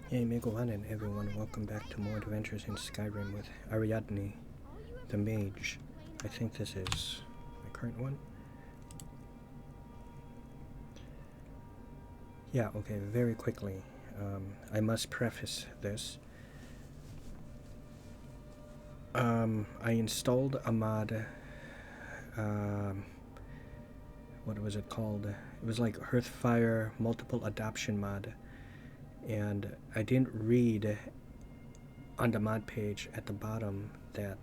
Hey Megawanan everyone, welcome back to more adventures in Skyrim with Ariadne, the Mage. I think this is my current one. Yeah, okay, very quickly. I must preface this. I installed a mod, what was it called? It was like Hearthfire Multiple Adoption mod. And I didn't read on the mod page at the bottom that,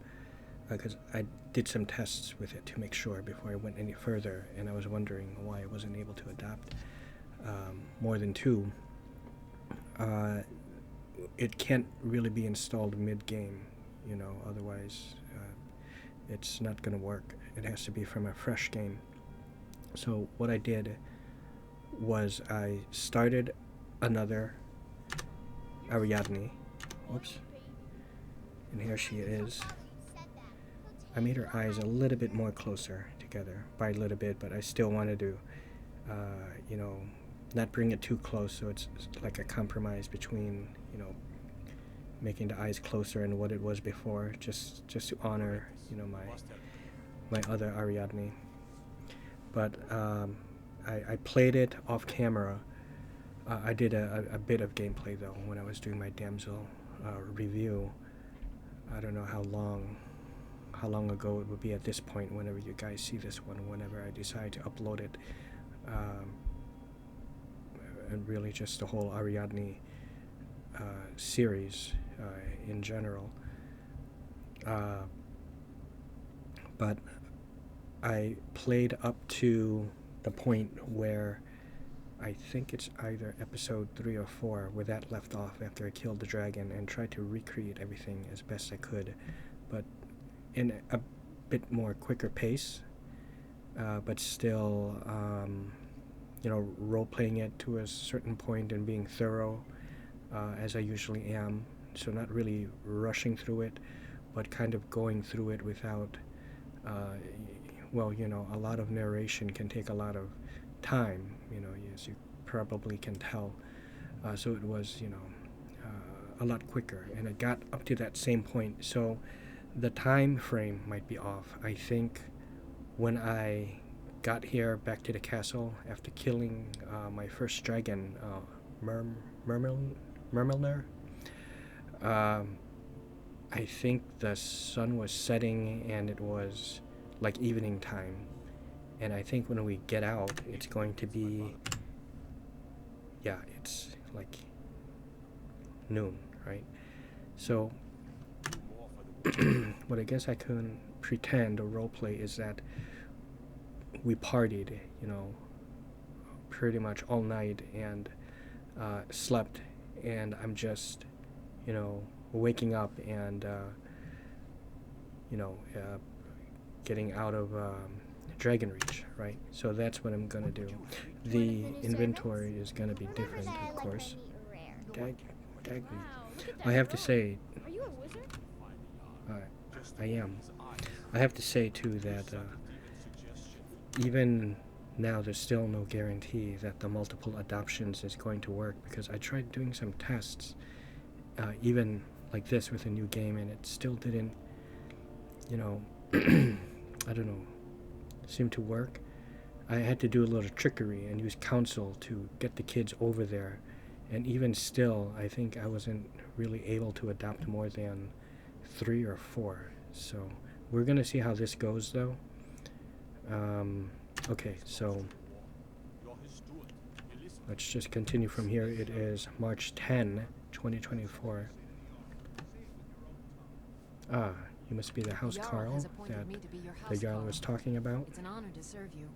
because I did some tests with it to make sure before I went any further, and I was wondering why I wasn't able to adopt more than two. It can't really be installed mid-game, you know, otherwise it's not going to work. It has to be from a fresh game. So what I did was I started another Ariadne. Whoops. And here she is. I made her eyes a little bit more closer together, by a little bit, but I still wanted to, you know, not bring it too close, so it's like a compromise between, you know, making the eyes closer and what it was before, just to honor, you know, my other Ariadne. But I played it off camera. I did a bit of gameplay though when I was doing my damsel review. I don't know how long ago it would be at this point whenever you guys see this one, whenever I decide to upload it. And really just the whole Ariadne series in general. But I played up to the point where I think it's either episode 3 or 4 where that left off after I killed the dragon, and tried to recreate everything as best I could, but in a bit more quicker pace, but still you know, role-playing it to a certain point and being thorough as I usually am, so not really rushing through it, but kind of going through it without well, you know, a lot of narration can take a lot of time, you know, as you probably can tell. So it was, you know, a lot quicker, and it got up to that same point. So the time frame might be off. I think when I got here back to the castle after killing my first dragon, Mermelner, I think the sun was setting and it was like evening time. And I think when we get out, it's going to be, yeah, it's like noon, right? So what I guess I can pretend or roleplay is that we partied, you know, pretty much all night, and slept, and I'm just, you know, waking up and, you know, getting out of Dragon Reach, right? So that's what I'm gonna do. The inventory is gonna be different, of course. Dag me. I have to say, I am. I have to say too that even now there's still no guarantee that the multiple adoptions is going to work, because I tried doing some tests, even like this with a new game, and it still didn't, you know, I don't know, seem to work. I had to do a little trickery and use counsel to get the kids over there, and even still I think I wasn't really able to adopt more than 3 or 4. So we're gonna see how this goes though. Okay, so let's just continue from here. It is March 10, 2024. Ah, you must be the House Carl that the Jarl was talking about. It's an honor to serve you.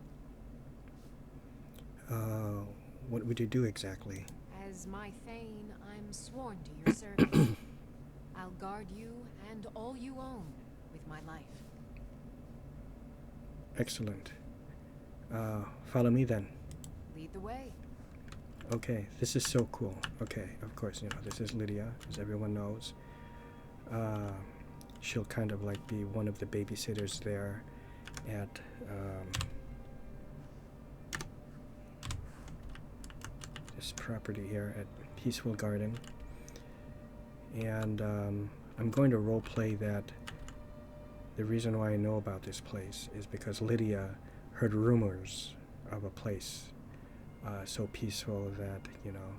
What would you do exactly? As my Thane, I'm sworn to your service. I'll guard you and all you own with my life. Excellent. Follow me then. Lead the way. Okay, this is so cool. Okay, of course, you know, this is Lydia, as everyone knows. She'll kind of like be one of the babysitters there at this property here at Peaceful Garden. And I'm going to roleplay that the reason why I know about this place is because Lydia heard rumors of a place so peaceful that, you know,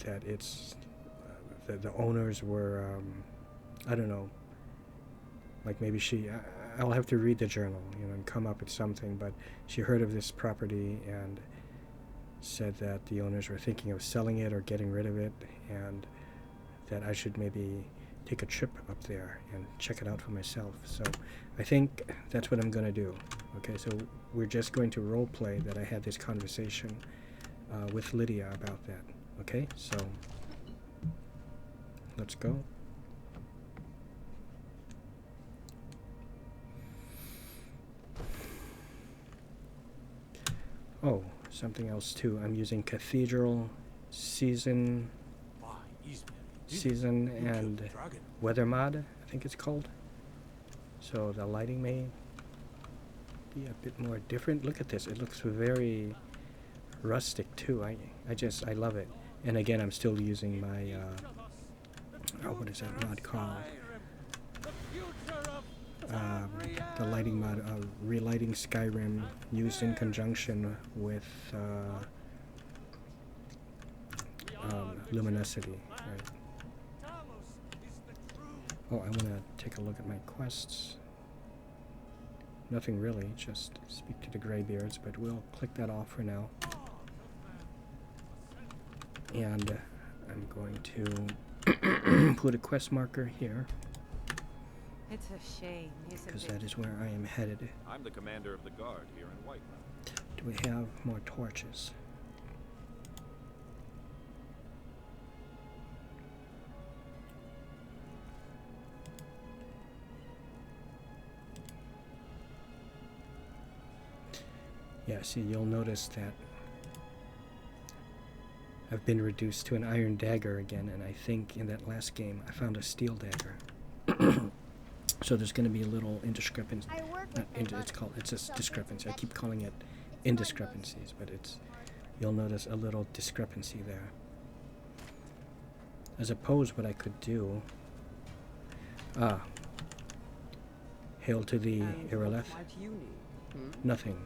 that it's the owners were, I don't know, like maybe I'll have to read the journal, you know, and come up with something, but she heard of this property and said that the owners were thinking of selling it or getting rid of it, and that I should maybe take a trip up there and check it out for myself. So I think that's what I'm going to do. Okay, so we're just going to role play that I had this conversation with Lydia about that. Okay, so let's go. Oh, something else too. I'm using Cathedral, Season, and Weather Mod, I think it's called. So the lighting may be a bit more different. Look at this. It looks very rustic too. I love it. And again, I'm still using my, what is that mod called? The lighting mod, relighting Skyrim, used in conjunction with luminosity. Right. Oh, I want to take a look at my quests. Nothing really, just speak to the Greybeards, but we'll click that off for now. And I'm going to put a quest marker here. It's a shame, isn't it? Because that is where I am headed. I'm the commander of the guard here in Whiterun. Do we have more torches? Yeah, see, you'll notice that I've been reduced to an iron dagger again, and I think in that last game I found a steel dagger. So there's going to be a little indiscrepancy. It's a discrepancy. I keep calling it indiscrepancies, but you'll notice a little discrepancy there. I suppose what I could do, hail to the Irileth. Nothing.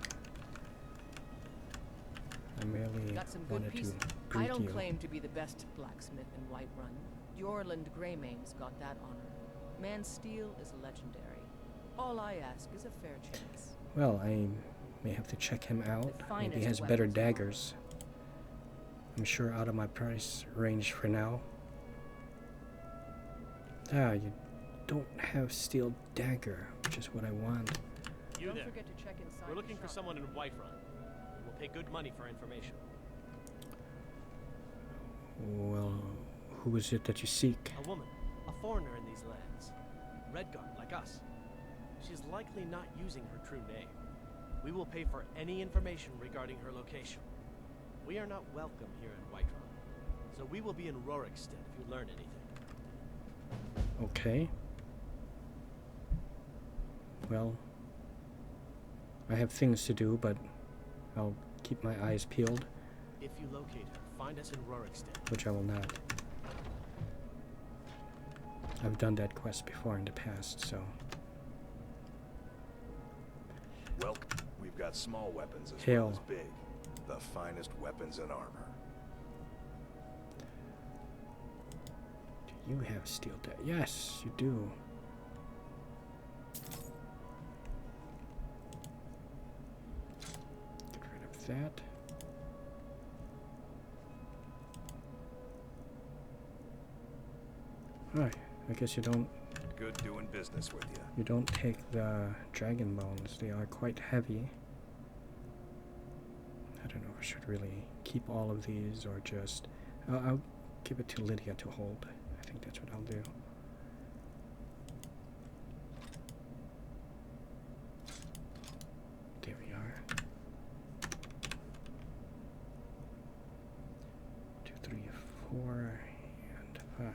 I merely wanted to greet I don't you. claim to be the best blacksmith in Whiterun. Yorland Greymane's got that honor. Man's steel is legendary. All I ask is a fair chance. Well, I may have to check him out. Maybe he has better daggers. I'm sure out of my price range for now. Ah, you don't have steel dagger, which is what I want. You Don't there. forget to check inside. We're looking the for shop. someone in Whiterun. We'll pay good money for information. Well, who is it that you seek? A woman, a foreigner in these lands. Redguard, like us. She's likely not using her true name. We will pay for any information regarding her location. We are not welcome here in Whiterun, so we will be in Rorikstead if you learn anything. Okay. Well, I have things to do, but I'll keep my eyes peeled, If you locate her, find us in Rorikstead. which I will not. I've done that quest before in the past, so... Well, we've got small weapons as Hail. well as big. The finest weapons and armor. Do you have steel dagger? Yes, you do. Get rid of that. Alright, I guess you don't Good doing business with you. You don't take the dragon bones. They are quite heavy. I don't know if I should really keep all of these or just... I'll give it to Lydia to hold. I think that's what I'll do. There we are. 2, 3, 4, and 5.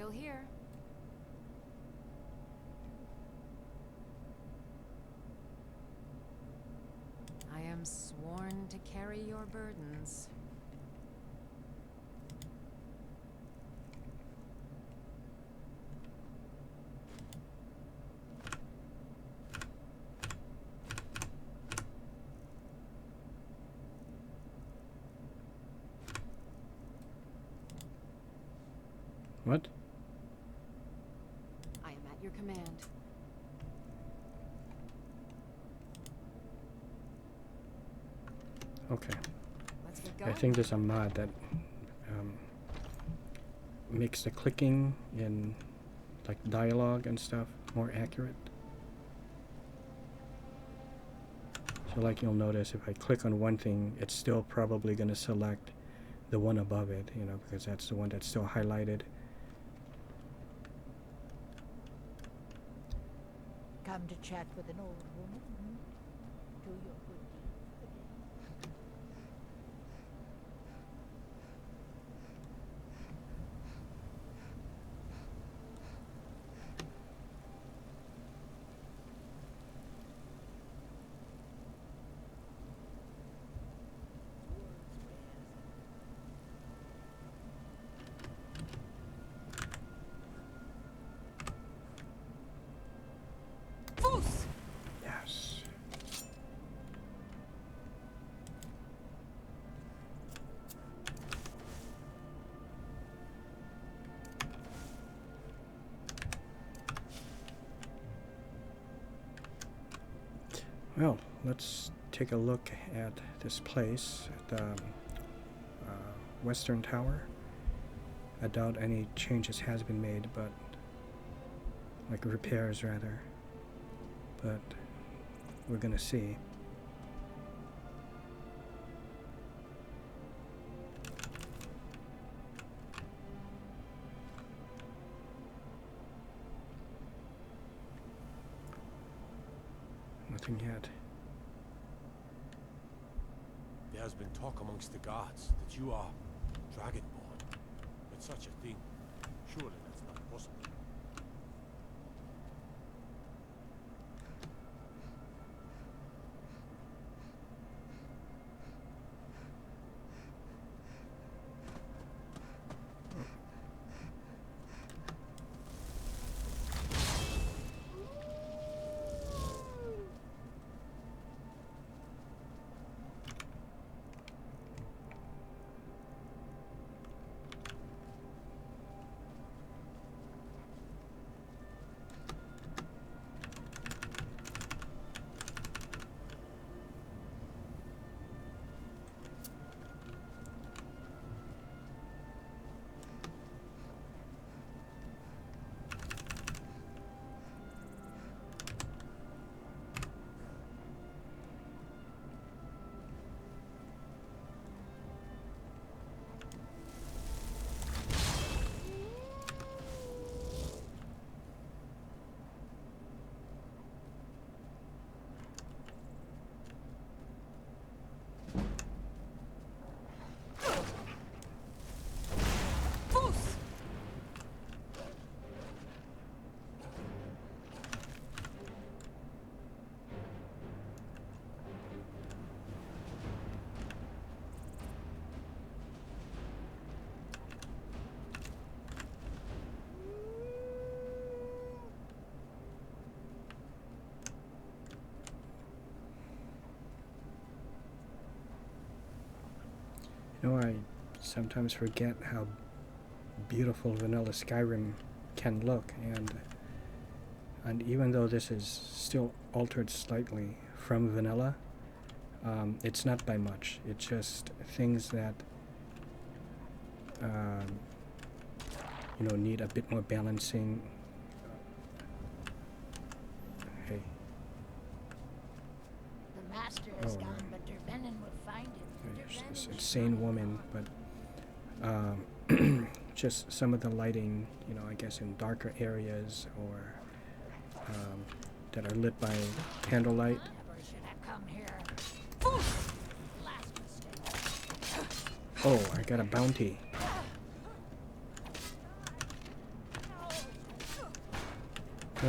Still here. I am sworn to carry your burdens. What? I am at your command. Okay. Let's get I going. think there's a mod that makes the clicking in like dialogue and stuff more accurate. So like you'll notice if I click on one thing, it's still probably going to select the one above it, you know, because that's the one that's still highlighted. Come to chat with an old woman? Do your good deed for the day. Yes. Well, let's take a look at this place at the Western Tower. I doubt any changes has been made, but like repairs rather. But we're gonna see. Nothing yet. There has been talk amongst the gods that you are dragonborn. But such a thing, surely that's not possible. You know, I sometimes forget how beautiful vanilla Skyrim can look, and even though this is still altered slightly from vanilla, it's not by much. It's just things that you know, need a bit more balancing. Hey. The master is Oh, gone, no. but Derbenin will find him. There's this insane woman, but just some of the lighting, you know, I guess in darker areas or that are lit by candlelight. Never should have come here. Last mistake. Oh, I got a bounty.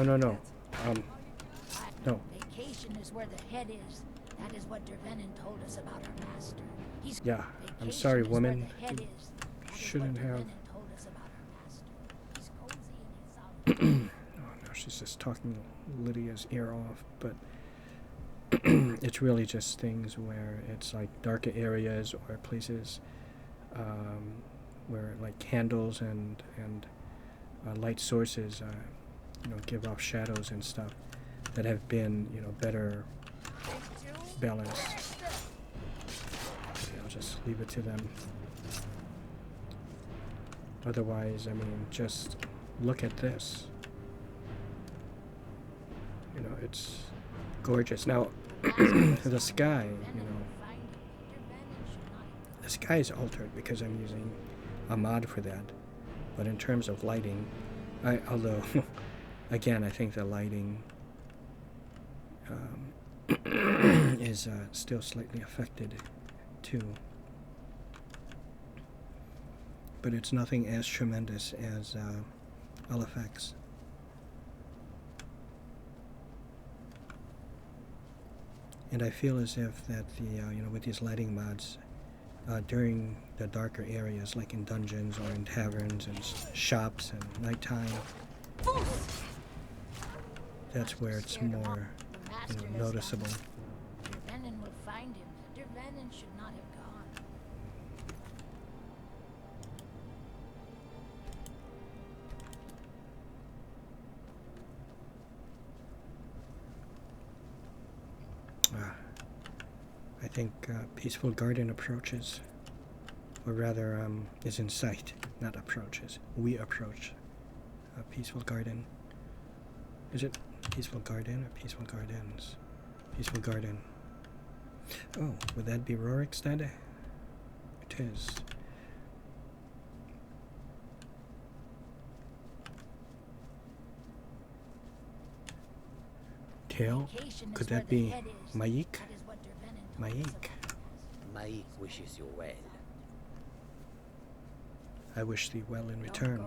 No. No. Vacation is where the head is. That is what Dervenin told us about our master. He's Yeah, I'm vacation sorry, is woman. Where the head You is. That is shouldn't what have. Dervenin told us about our master. He's cozy in his Oh no, she's just talking Lydia's ear off, but it's really just things where it's like darker areas or places where like candles and light sources give off shadows and stuff that have been better balanced. I'll just leave it to them. Otherwise, I mean, just look at this. It's gorgeous. Now, the sky, the sky is altered because I'm using a mod for that. But in terms of lighting, although, again, I think the lighting is still slightly affected too. But it's nothing as tremendous as LFX. And I feel as if that with these lighting mods, during the darker areas, like in dungeons or in taverns and shops and nighttime, that's where it's more noticeable. Dervenin will find him. Dervenin should not have gone. I think Peaceful Garden approaches, or rather is in sight, not approaches. We approach Peaceful Garden. Is it Peaceful Garden or Peaceful Gardens? Peaceful Garden. Oh, would that be Rorikstead? It is. Tail? Could that be Maik? Maik. Maik wishes you well. I wish thee well in return.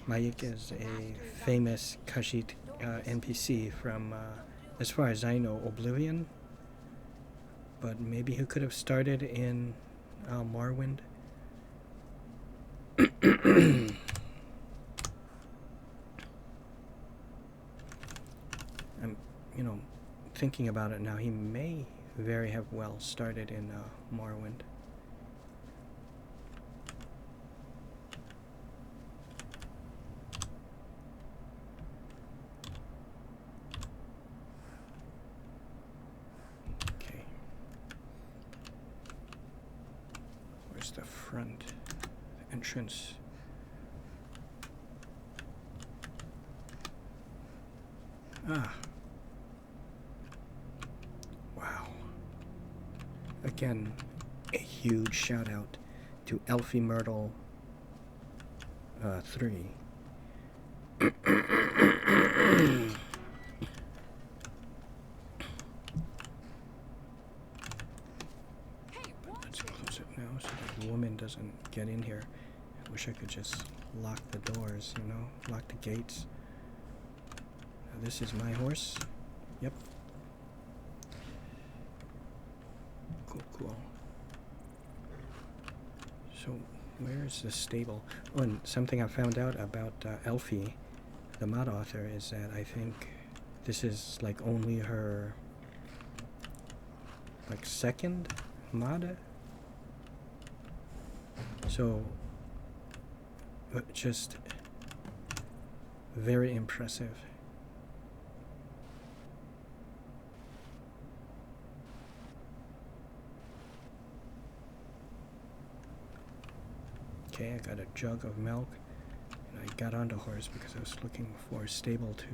Maik is a famous Khajiit NPC from, as far as I know, Oblivion. But maybe he could have started in Morrowind. I'm, thinking about it now. He may very have well started in Morrowind. Okay. Where's the front? The entrance. Ah. Wow. Again, a huge shout out to Elfie Myrtle 3. Let's close it now so the woman doesn't get in here. I wish I could just lock the doors, lock the gates. This is my horse. Yep. Cool. So, where is the stable? Oh, and something I found out about Elfie, the mod author, is that I think this is like only her second mod. So, just very impressive. Okay, I got a jug of milk, and I got on the horse because I was looking for a stable to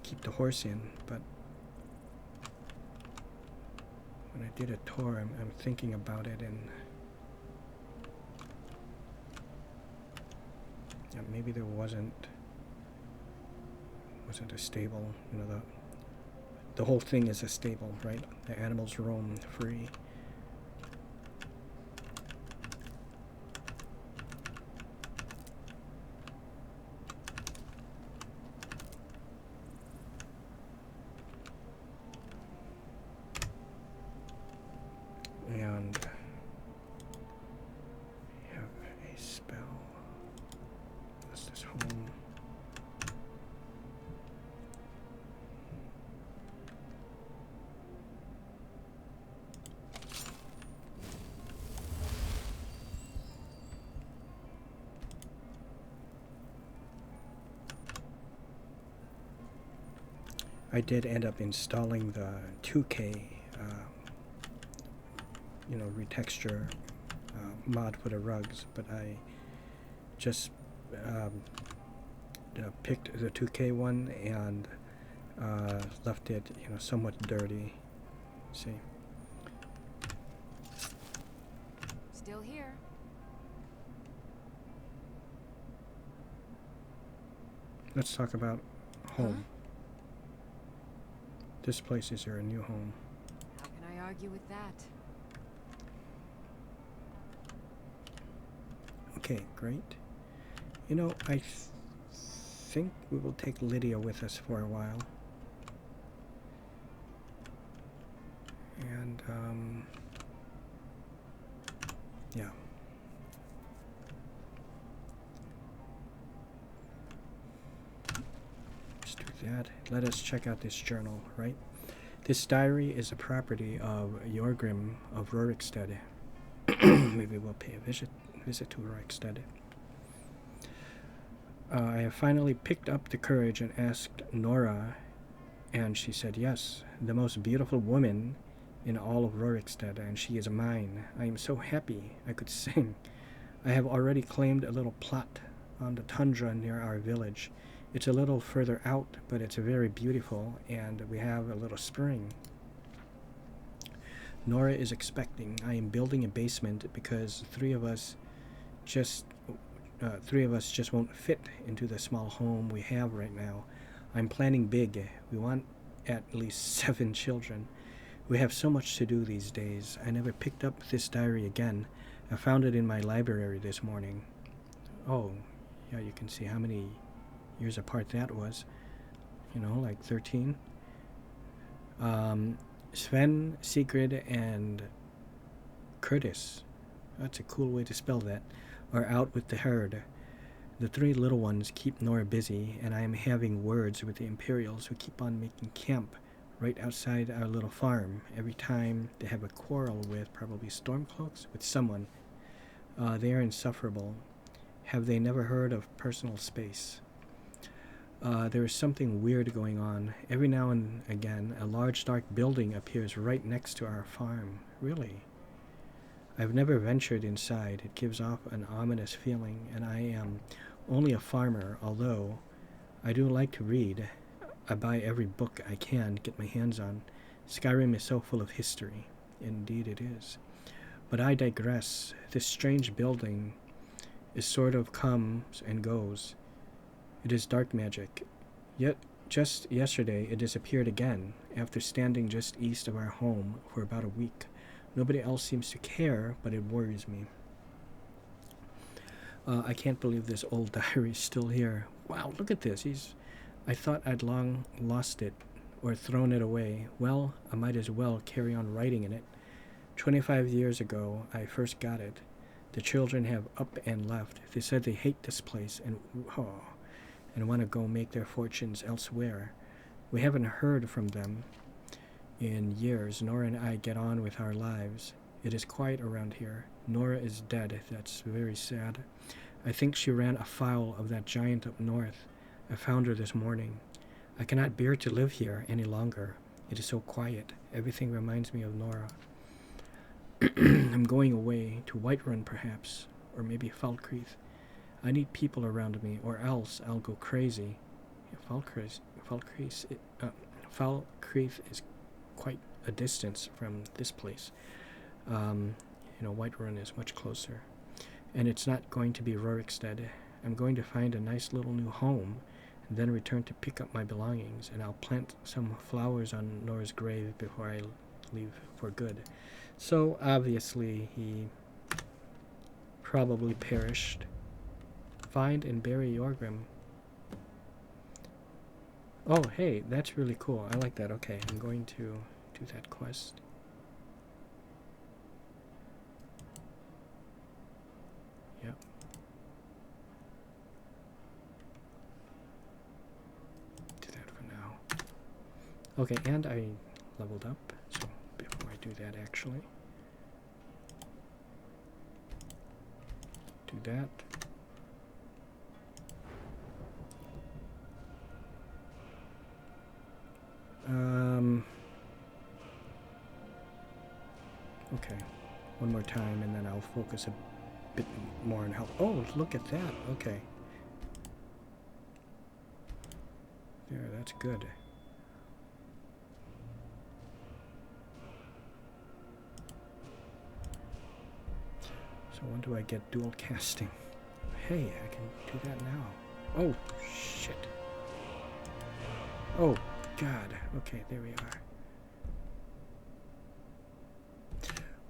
keep the horse in. But when I did a tour, I'm thinking about it, and maybe there wasn't a stable. The whole thing is a stable, right? The animals roam free. I did end up installing the 2K, retexture mod for the rugs, but I just picked the 2K one and left it, somewhat dirty. See. Still here. Let's talk about home. This place is your new home. How can I argue with that? Okay, great. I think we will take Lydia with us for a while. And, yeah. Let's do that. Let us check out this journal, right? This diary is a property of Jorgrim of Rorikstead. Maybe we'll pay a visit to Rorikstead. I have finally picked up the courage and asked Nora, and she said yes, the most beautiful woman in all of Rorikstead, and she is mine. I am so happy I could sing. I have already claimed a little plot on the tundra near our village. It's a little further out, but it's very beautiful, and we have a little spring. Nora is expecting. I am building a basement because three of us just won't fit into the small home we have right now. I'm planning big. We want at least 7 children. We have so much to do these days. I never picked up this diary again. I found it in my library this morning. Oh, yeah, you can see how many years apart that was. Like 13. Sven, Sigrid, and Curtis, that's a cool way to spell that, are out with the herd. The 3 little ones keep Nora busy, and I am having words with the Imperials who keep on making camp right outside our little farm. Every time they have a quarrel with, probably Stormcloaks, with someone, they are insufferable. Have they never heard of personal space? There is something weird going on. Every now and again, a large dark building appears right next to our farm. Really? I've never ventured inside. It gives off an ominous feeling, and I am only a farmer, although I do like to read. I buy every book I can get my hands on. Skyrim is so full of history. Indeed it is. But I digress. This strange building is sort of comes and goes. It is dark magic. Yet, just yesterday, it disappeared again, after standing just east of our home for about a week. Nobody else seems to care, but it worries me. I can't believe this old diary is still here. Wow, look at this. I thought I'd long lost it, or thrown it away. Well, I might as well carry on writing in it. 25 years ago, I first got it. The children have up and left. They said they hate this place and want to go make their fortunes elsewhere. We haven't heard from them in years. Nora and I get on with our lives. It is quiet around here. Nora is dead. That's very sad. I think she ran afoul of that giant up north. I found her this morning. I cannot bear to live here any longer. It is so quiet. Everything reminds me of Nora. I'm going away to Whiterun, perhaps, or maybe Falkreath. I need people around me, or else I'll go crazy. Falkreath is quite a distance from this place. Whiterun is much closer. And it's not going to be Rorikstead. I'm going to find a nice little new home, and then return to pick up my belongings, and I'll plant some flowers on Nora's grave before I leave for good. So, obviously, he probably perished. Find and bury Jorgrim. Oh, hey, that's really cool. I like that. Okay, I'm going to do that quest. Yep. Do that for now. Okay, and I leveled up, so before I do that, actually. Do that. Okay, one more time and then I'll focus a bit more on health. Oh, look at that. Okay. There, that's good. So when do I get dual casting? Hey, I can do that now. Oh, shit. Oh, God. Okay, there we are.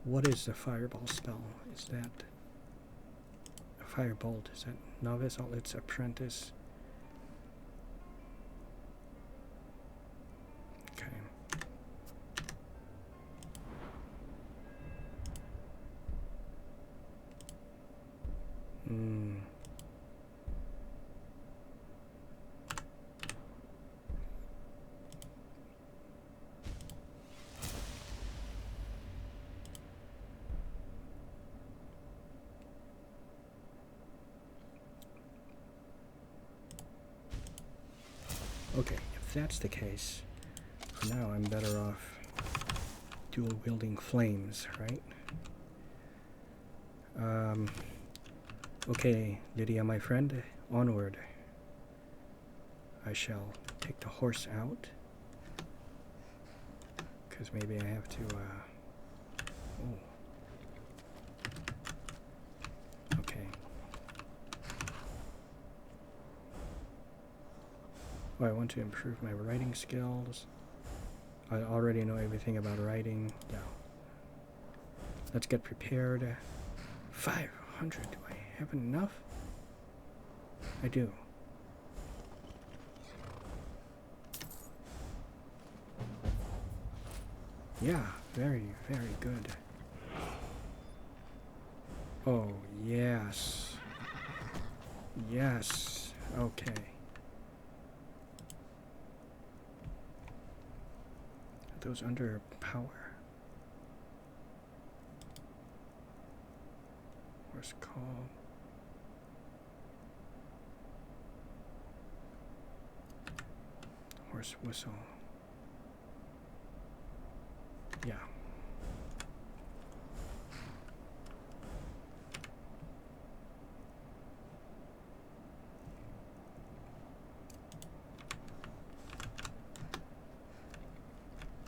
What is the fireball spell? Is that a firebolt? Is that novice? Oh, it's apprentice. Okay. Okay, if that's the case, for now I'm better off dual wielding flames, right? Okay, Lydia, my friend, onward. I shall take the horse out, because maybe I have to, oh. Okay. Oh, I want to improve my writing skills. I already know everything about writing. Yeah. Let's get prepared. 500. Do I have enough? I do. Yeah, very, very good. Oh, yes. Yes. Okay. Are those under power? Horse call. Horse whistle. Yeah.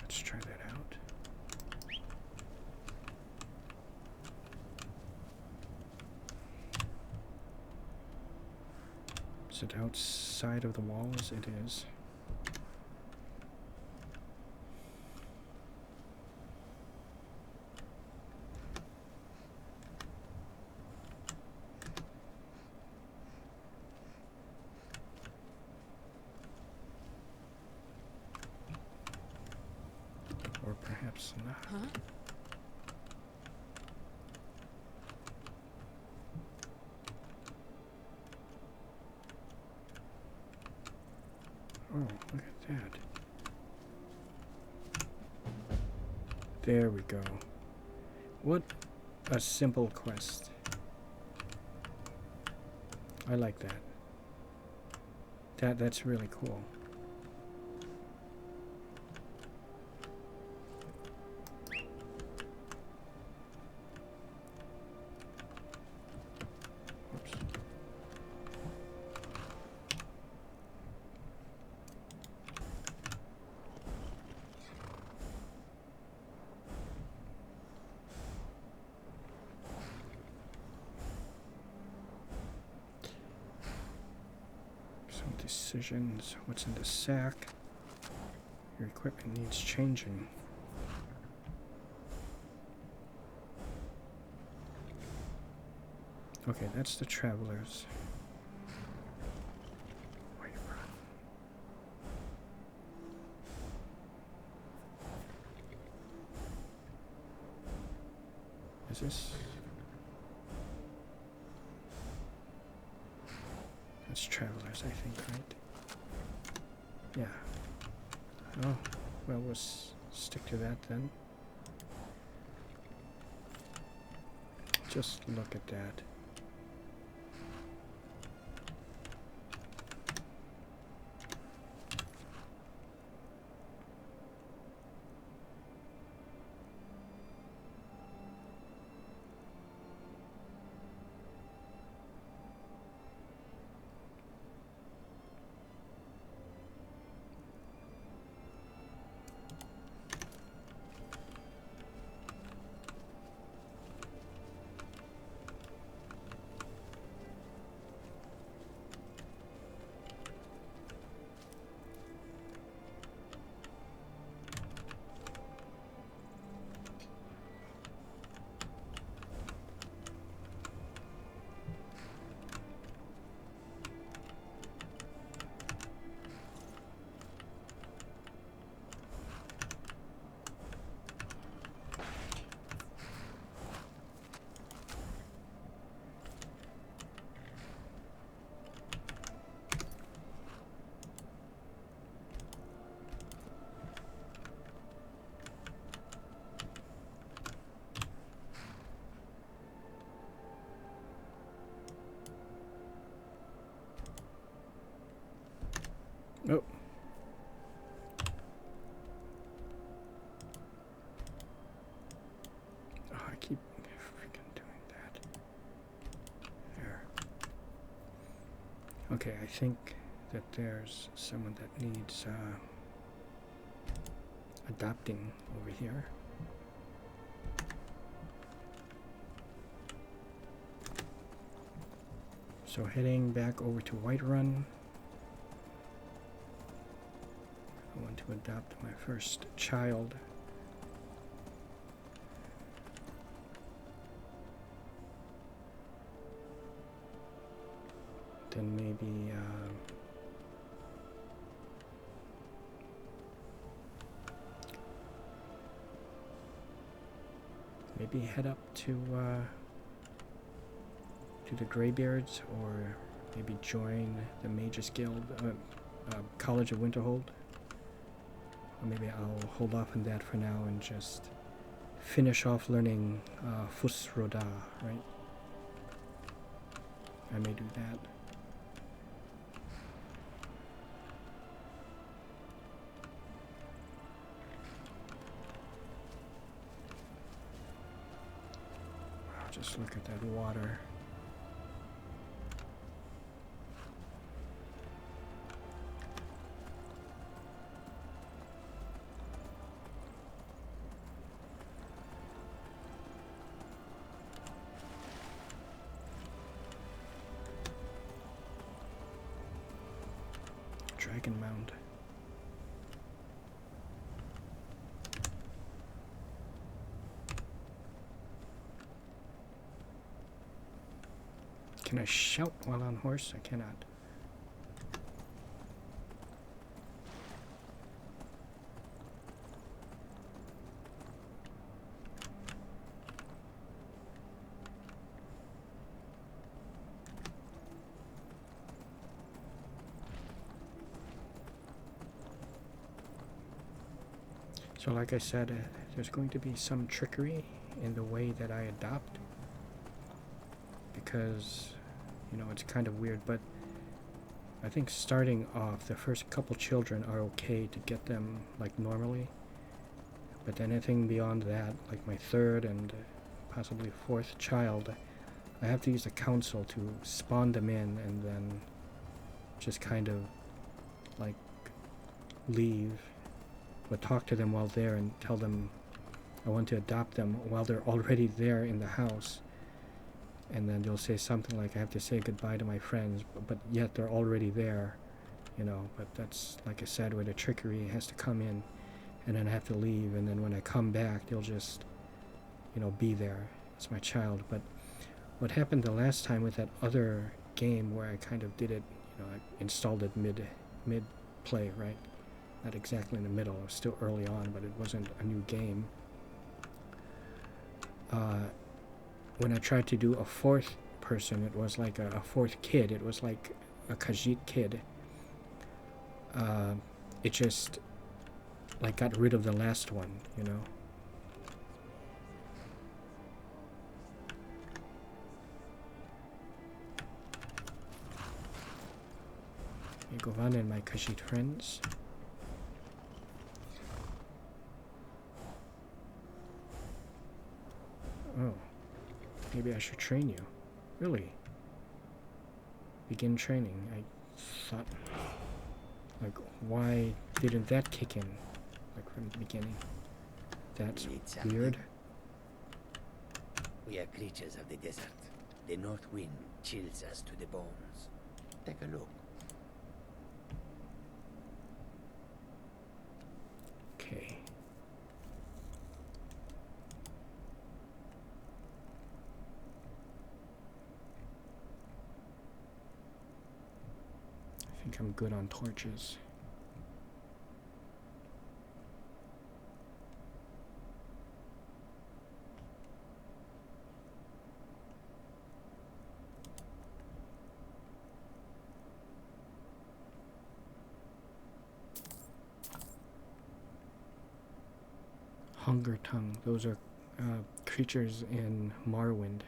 Let's try that out. Is it outside of the walls? It is. Or perhaps not. Huh? Oh, look at that. There we go. What a simple quest. I like that. That's really cool. Oops. Some decisions. What's in the sack? Your equipment needs changing. Okay, that's the travelers. Wait, run. Is this? That's travelers, I think, right? Yeah. Oh, well, we'll stick to that then. Just look at that. Okay, I think that there's someone that needs adopting over here. So heading back over to Whiterun. I want to adopt my first child. Then maybe head up to the Greybeards, or maybe join the Mages Guild, College of Winterhold. Or maybe I'll hold off on that for now and just finish off learning Fusroda, right? I may do that. Just look at that water. Dragon Mound. Can I shout while on horse? I cannot. So like I said, there's going to be some trickery in the way that I adopt, because you know, it's kind of weird, but I think starting off, the first couple children are okay to get them like normally, but anything beyond that, like my third and possibly fourth child, I have to use the council to spawn them in and then just kind of like leave, but talk to them while there and tell them I want to adopt them while they're already there in the house. And then they'll say something like, I have to say goodbye to my friends, but yet they're already there, you know. But that's, like I said, where the trickery has to come in, and then I have to leave, and then when I come back, they'll just, you know, be there. It's my child. But what happened the last time with that other game where I kind of did it, you know, I installed it mid play, right? Not exactly in the middle, it was still early on, but it wasn't a new game. When I tried to do a fourth person, it was like a fourth kid. It was like a Khajiit kid. It just like got rid of the last one, you know. Govan and my Khajiit friends. Oh. Maybe I should train you. Really? Begin training. I thought, like, why didn't that kick in, like, from the beginning? That's weird. We are creatures of the desert. The north wind chills us to the bones. Take a look. Okay. I think I'm good on torches. Hunger tongue. Those are creatures in Morrowind.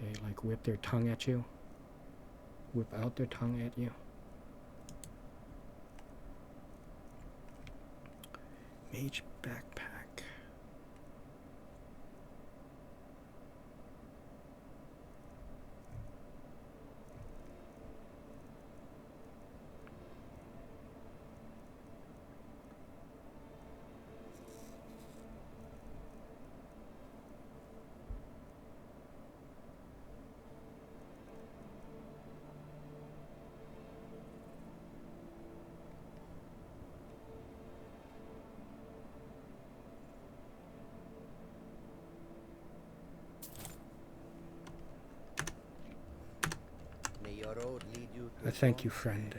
They like whip their tongue at you. Whip out their tongue at you. Mage backpack. Thank you, friend.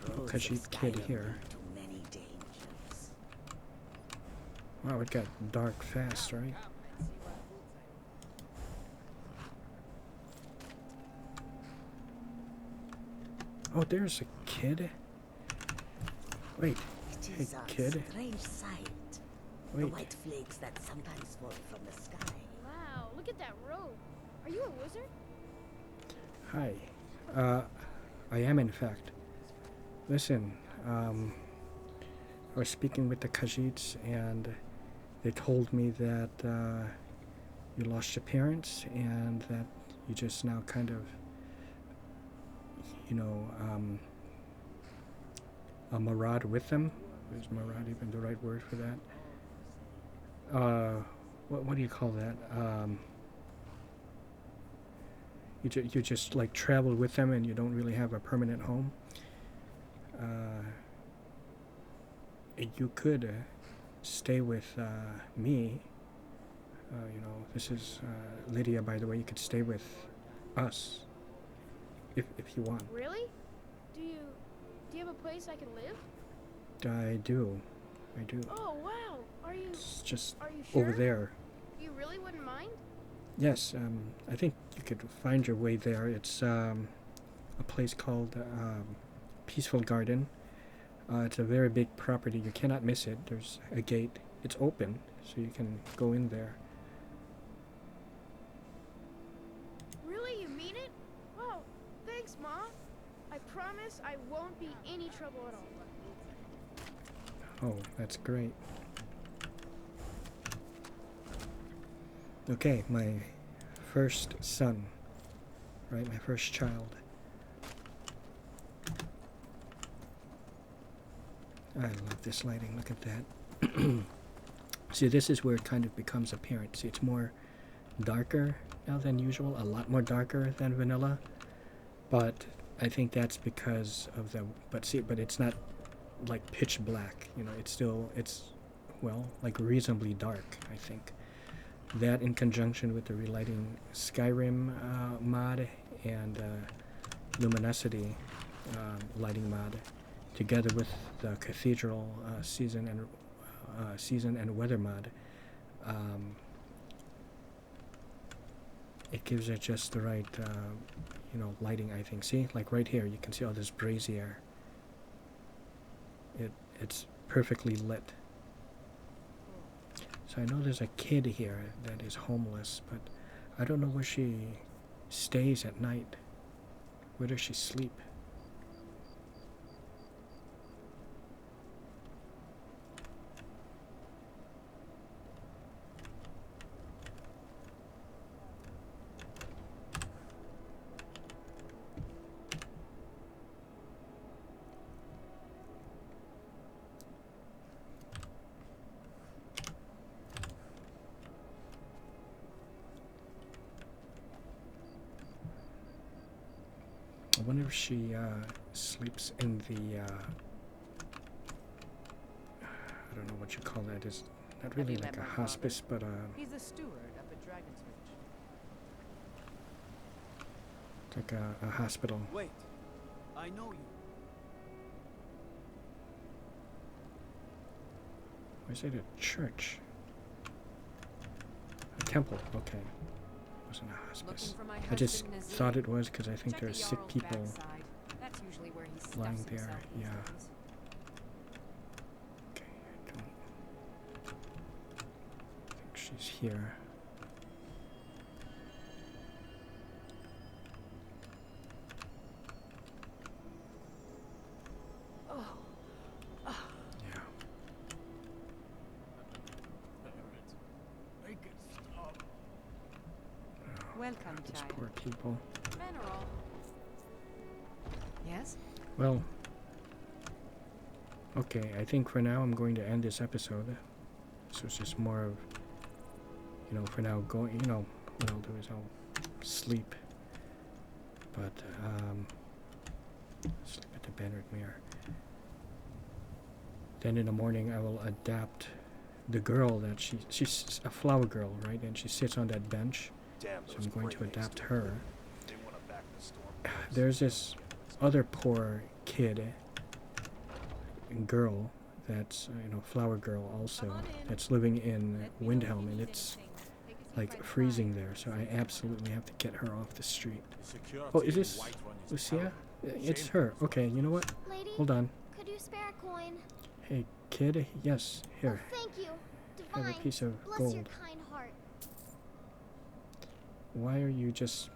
Apachii kid here. Wow, it got dark fast, right? Oh, there's a kid. Wait, hey kid. Strange sight. Wait. The white flakes that sometimes fall from the sky. Wow, look at that robe. Are you a wizard? Hi. I am in fact. Listen, I was speaking with the Khajiits and they told me that you lost your parents and that you just now kind of, you know, a maraude with them. Is maraude even the right word for that? What do you call that? You just like travel with them and you don't really have a permanent home. You could stay with me. You know, this is Lydia, by the way. You could stay with us if you want. Really? Do you have a place I can live? I do. Oh wow! Are you? It's just Are you sure? over there. You really wouldn't mind? Yes, I think you could find your way there. It's a place called Peaceful Garden. It's a very big property. You cannot miss it. There's a gate. It's open, so you can go in there. Really? You mean it? Wow! Thanks, Ma. I promise I won't be any trouble at all. Oh, that's great. Okay, my first son, right? My first child. I love this lighting. Look at that. See, this is where it kind of becomes apparent. See, it's more darker now than usual, a lot more darker than vanilla. But I think that's because of the, but it's not like pitch black, you know, it's well, like reasonably dark, I think. That in conjunction with the relighting Skyrim mod and luminosity lighting mod, together with the Cathedral season and weather mod, it gives it just the right you know, lighting, I think. See, like right here you can see all this brazier. It's perfectly lit. So I know there's a kid here that is homeless, but I don't know where she stays at night. Where does she sleep? I wonder if she sleeps in the, I don't know what you call that. It's not really like a hospice, but He's the steward up at Dragon's Reach. it's like a hospital. Wait, I know you. Or is it a church? A temple, okay. Wasn't a hospice. I just thought it was because I think there are sick people lying there. Yeah. Okay, I don't think she's here. Yeah. Welcome, These child. poor people. Mineral. Yes? Well, okay, I think for now I'm going to end this episode. This was just more of you know, for now, going, you know, what I'll do is I'll sleep. But, sleep at the Bannermere. Then in the morning I will adapt the girl that she's a flower girl, right? And she sits on that bench. Damn, So those I'm going to Grey Mages adapt do her. good. They wanna back the storm. There's this other poor kid, girl, that's, you know, flower girl also, that's living in Windhelm, and it's like freezing there, so I absolutely have to get her off the street. Oh, is this Lucia? It's her. Okay, you know what? Lady, Hold on. could you spare a coin? Hey, kid. Yes, here. Oh, thank you. Have Divine. a piece of Bless your gold. kind heart. Why are you just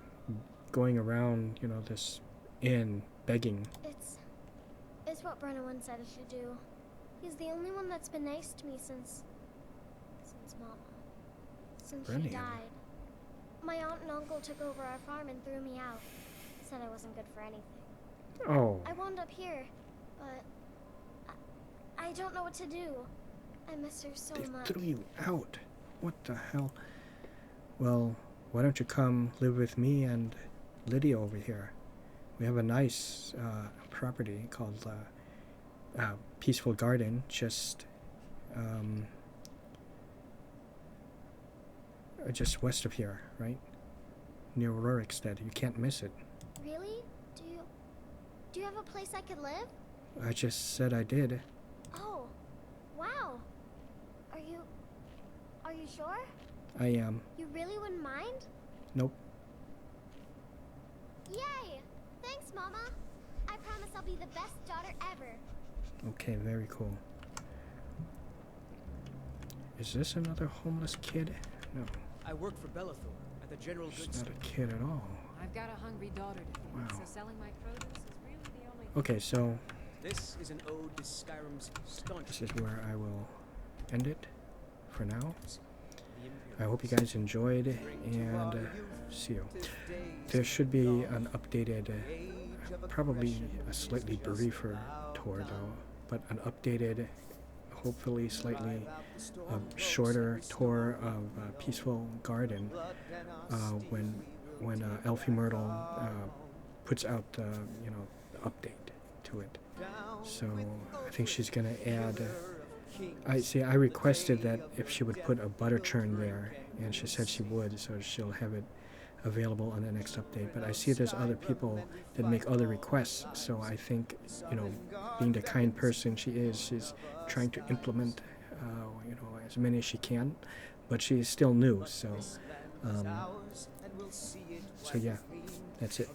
going around, you know, this inn begging? It's what Breton said I should do. He's the only one that's been nice to me since Mama. Since she Brennan. died. My aunt and uncle took over our farm and threw me out. Said I wasn't good for anything. Oh. I wound up here, but I don't know what to do. I miss her so They much. threw you out. What the hell? Well, why don't you come live with me and Lydia over here? We have a nice property called Peaceful Garden, just west of here, right? Near Rorikstead. You can't miss it. Really? Do you have a place I could live? I just said I did. Oh, wow. Are you sure? I am. You really wouldn't mind? Nope. Yay! Thanks, Mama. I promise I'll be the best daughter ever. Okay, very cool. Is this another homeless kid? No, I work for Bellathor at the General it's Goods not Store. a kid at all. I've got a hungry daughter to feed, Wow. so selling my produce is really the only Okay, so This is an ode to Skyrim's staunch. this is where I will end it for now. The I hope you guys enjoyed, and see you. There should be an updated, probably a slightly briefer tour though, but an updated, hopefully slightly shorter tour of Peaceful Garden when Elfie Myrtle puts out the update to it. So I think she's gonna add. I requested that if she would put a butter churn there, and she said she would, so she'll have it available on the next update. But I see there's other people that make other requests, so I think, being the kind person she is, she's trying to implement, as many as she can, but she is still new, so yeah, that's it.